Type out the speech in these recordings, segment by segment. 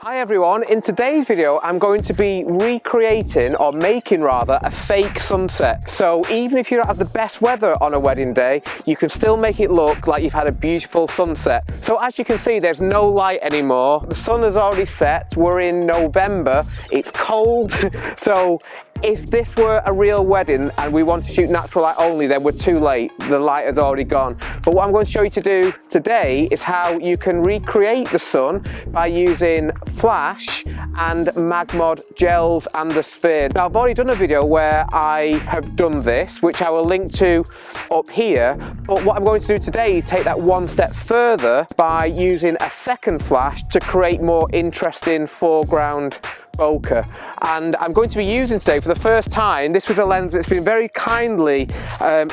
Hi everyone, in today's video I'm going to be recreating, or making rather, a fake sunset. So even if you don't have the best weather on a wedding day, you can still make it look like you've had a beautiful sunset. So as you can see, there's no light anymore. The sun has already set, we're in November, it's cold. So if this were a real wedding and we want to shoot natural light only, then we're too late. The light has already gone. But what I'm going to show you to do today is how you can recreate the sun by using flash and MagMod gels and the sphere. Now I've already done a video where I have done this, which I will link to up here. But what I'm going to do today is take that one step further by using a second flash to create more interesting foreground bokeh. And I'm going to be using today for the first time, this was a lens that's been very kindly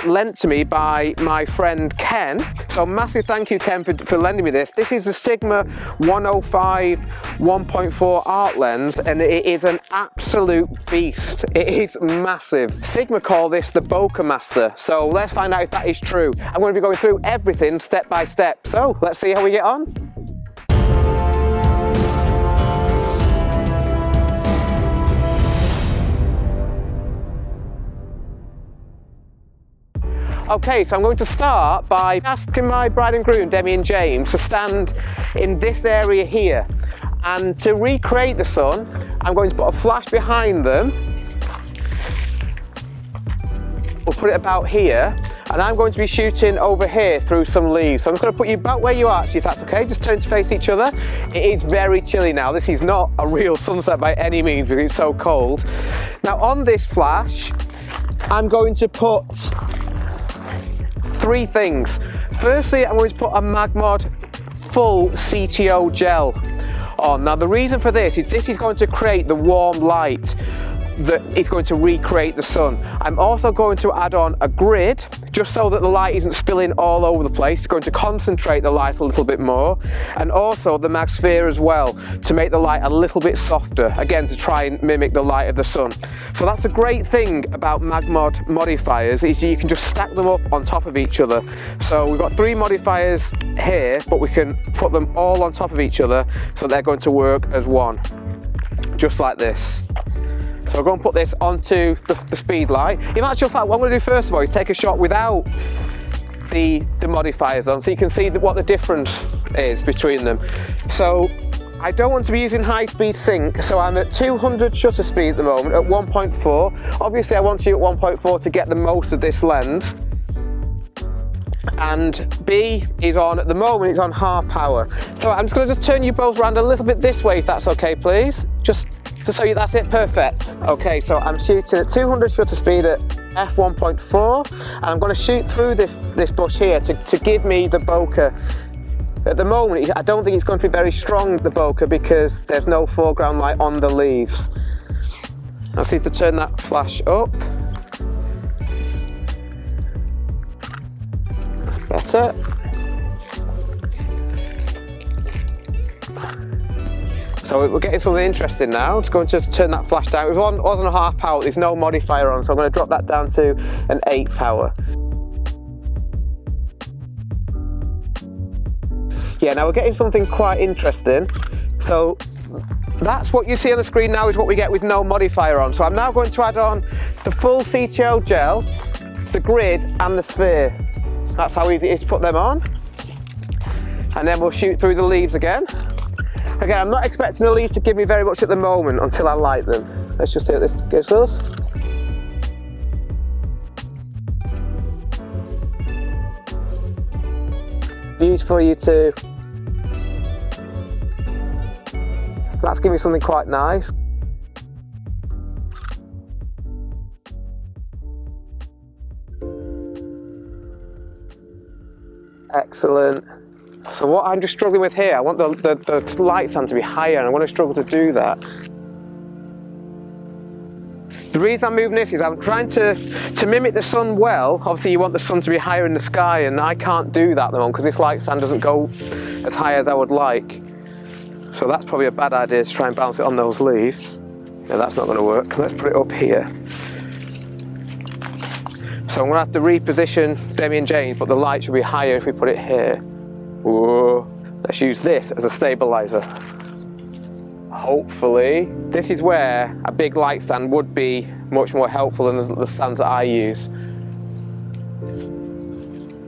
lent to me by my friend Ken. So massive thank you, Ken, for lending me this. This is the Sigma 105 1.4 art lens, and it is an absolute beast. It is massive. Sigma call this the bokeh master. So let's find out if that is true. I'm going to be going through everything step by step. So let's see how we get on. Okay, so I'm going to start by asking my bride and groom, Demi and James, to stand in this area here. And to recreate the sun, I'm going to put a flash behind them. We'll put it about here. And I'm going to be shooting over here through some leaves. So I'm just going to put you back where you are, actually, if that's okay. Just turn to face each other. It is very chilly now. This is not a real sunset by any means because it's so cold. Now on this flash, I'm going to put three things. Firstly, I'm going to put a MagMod full CTO gel on. Now the reason for this is going to create the warm light that is going to recreate the sun. I'm also going to add on a grid just so that the light isn't spilling all over the place. It's going to concentrate the light a little bit more, and also the mag sphere as well to make the light a little bit softer, again to try and mimic the light of the sun. So that's a great thing about MagMod modifiers, is you can just stack them up on top of each other. So we've got three modifiers here, but we can put them all on top of each other so they're going to work as one, just like this. So I'm going to put this onto the speed light. In actual fact, what I'm going to do first of all is take a shot without the modifiers on, so you can see what the difference is between them. So I don't want to be using high-speed sync, so I'm at 200 shutter speed at the moment, at 1.4. Obviously I want to shoot at 1.4 to get the most of this lens. And B is on, at the moment, it's on half power. So I'm just going to turn you both around a little bit this way, if that's okay, please. Just to show you, that's it, perfect. Okay, so I'm shooting at 200 shutter speed at f1.4, and I'm going to shoot through this bush here to give me the bokeh. At the moment, I don't think it's going to be very strong, the bokeh, because there's no foreground light on the leaves. I just need to turn that flash up. Better. So we're getting something interesting now. It's going to turn that flash down. It was on a half power, there's no modifier on, so I'm going to drop that down to an 8 power. Yeah, now we're getting something quite interesting. So that's what you see on the screen now, is what we get with no modifier on. So I'm now going to add on the full CTO gel, the grid and the sphere. That's how easy it is to put them on. And then we'll shoot through the leaves again. Again, I'm not expecting the leaves to give me very much at the moment until I light them. Let's just see what this gives us. Beautiful, you two. That's giving me something quite nice. Excellent. So what I'm just struggling with here, I want the light stand to be higher, and I'm going to struggle to do that. The reason I'm moving this is I'm trying to mimic the sun well. Obviously you want the sun to be higher in the sky, and I can't do that at the moment because this light stand doesn't go as high as I would like. So that's probably a bad idea, to try and bounce it on those leaves. No, that's not going to work. Let's put it up here. So I'm going to have to reposition Demi and James, but the light should be higher if we put it here. Whoa. Let's use this as a stabilizer. hopefully. This is where a big light stand would be much more helpful than the stands that I use.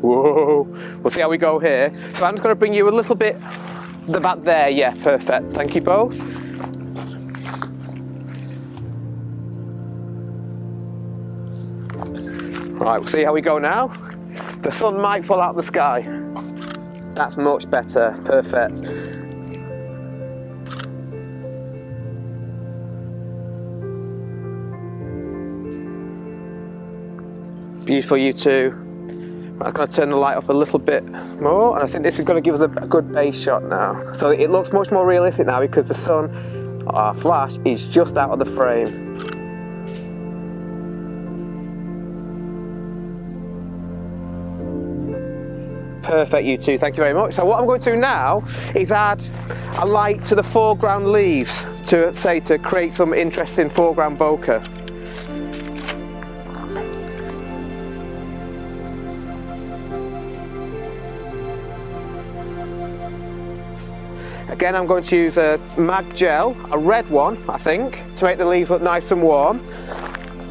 Whoa, we'll see how we go here. So I'm just going to bring you a little bit about there. Yeah, perfect. Thank you both. Right, we'll see how we go now. The sun might fall out of the sky. That's much better. Perfect. Beautiful, you two. I'm going to turn the light up a little bit more, and I think this is going to give us a good base shot now. So it looks much more realistic now because the sun, our flash, is just out of the frame. Perfect, you two, thank you very much. So what I'm going to do now is add a light to the foreground leaves to create some interesting foreground bokeh. Again, I'm going to use a mag gel, a red one, I think, to make the leaves look nice and warm.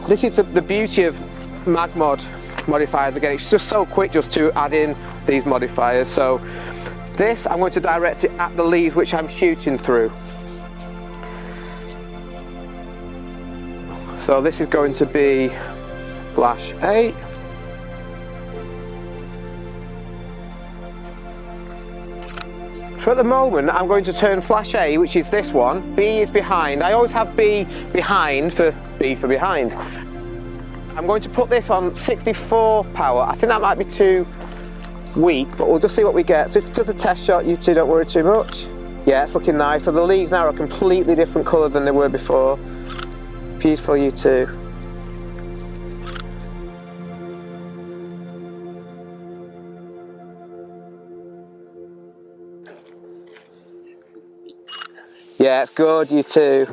This is the beauty of MagMod modifiers. Again, it's just so quick just to add in these modifiers. So this, I'm going to direct it at the leaves which I'm shooting through. So this is going to be flash 8. So at the moment, I'm going to turn flash A, which is this one. B is behind. I always have B behind for B for behind. I'm going to put this on 64th power. I think that might be too weak, but we'll just see what we get. So it's just a test shot, you two don't worry too much. Yeah, it's looking nice. So the leaves now are a completely different colour than they were before. Beautiful, you two. Yeah, it's good, you too.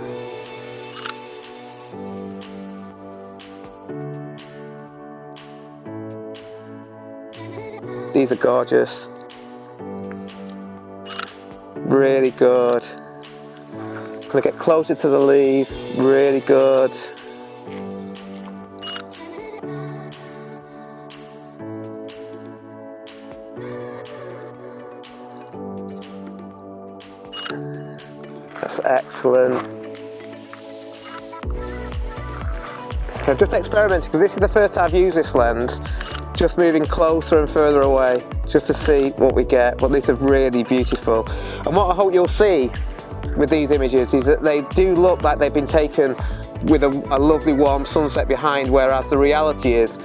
These are gorgeous. Really good. Gonna get closer to the leaves. Really good. That's excellent. I've just experimented because this is the first time I've used this lens. Just moving closer and further away just to see what we get, but these are really beautiful. And what I hope you'll see with these images is that they do look like they've been taken with a lovely warm sunset behind, whereas the reality is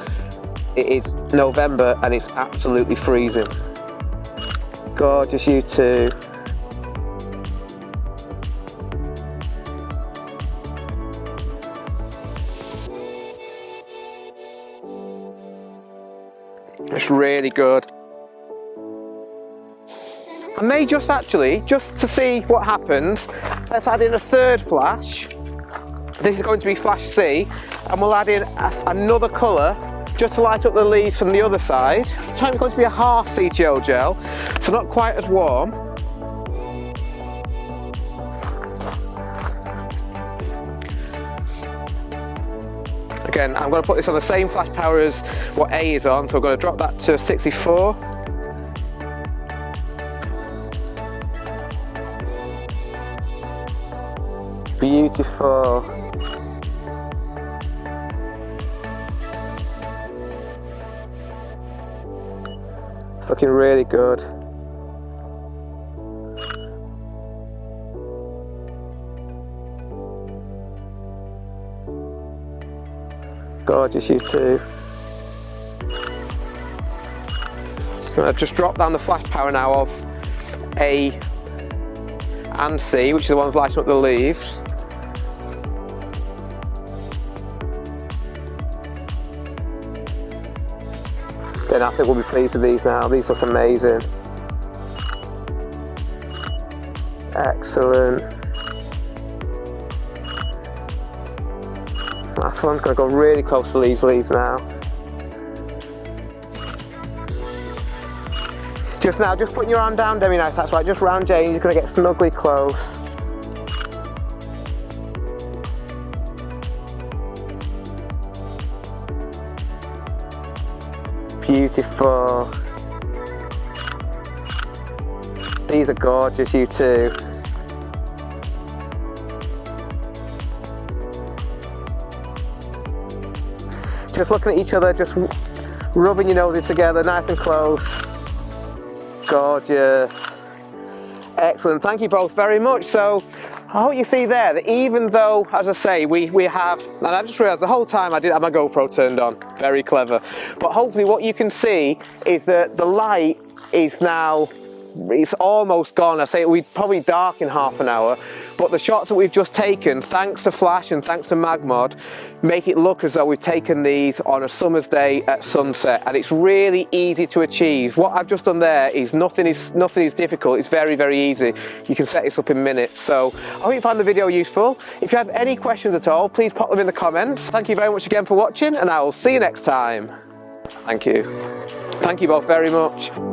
it is November and it's absolutely freezing. Gorgeous, you two. It's really good. I may just to see what happens, let's add in a third flash. This is going to be flash C, and we'll add in another colour just to light up the leaves from the other side. This time it's going to be a half CTO gel, so not quite as warm. Again, I'm going to put this on the same flash power as what A is on, so I'm going to drop that to 64. Beautiful. It's looking really good. Gorgeous, you two. I've just dropped down the flash power now of A and C, which are the ones lighting up the leaves. Then I think we'll be pleased with these now. These look amazing. Excellent. Last one's going to go really close to these leaves now. Just putting your arm down, Demi, nice, that's right, just round Jane, you're going to get snugly close. Beautiful. These are gorgeous, you two. Just looking at each other, just rubbing your noses together, nice and close. Gorgeous. Excellent, thank you both very much. So, I hope you see there that even though, as I say, we have, and I just realised the whole time I didn't have my GoPro turned on, very clever. But hopefully what you can see is that the light is now, it's almost gone. I say we'd probably dark in half an hour, but the shots that we've just taken, thanks to Flash and thanks to MagMod, make it look as though we've taken these on a summer's day at sunset, and it's really easy to achieve. What I've just done there is nothing is difficult. It's very, very easy. You can set this up in minutes. So I hope you found the video useful. If you have any questions at all, please pop them in the comments. Thank you very much again for watching, and I will see you next time. Thank you. Thank you both very much.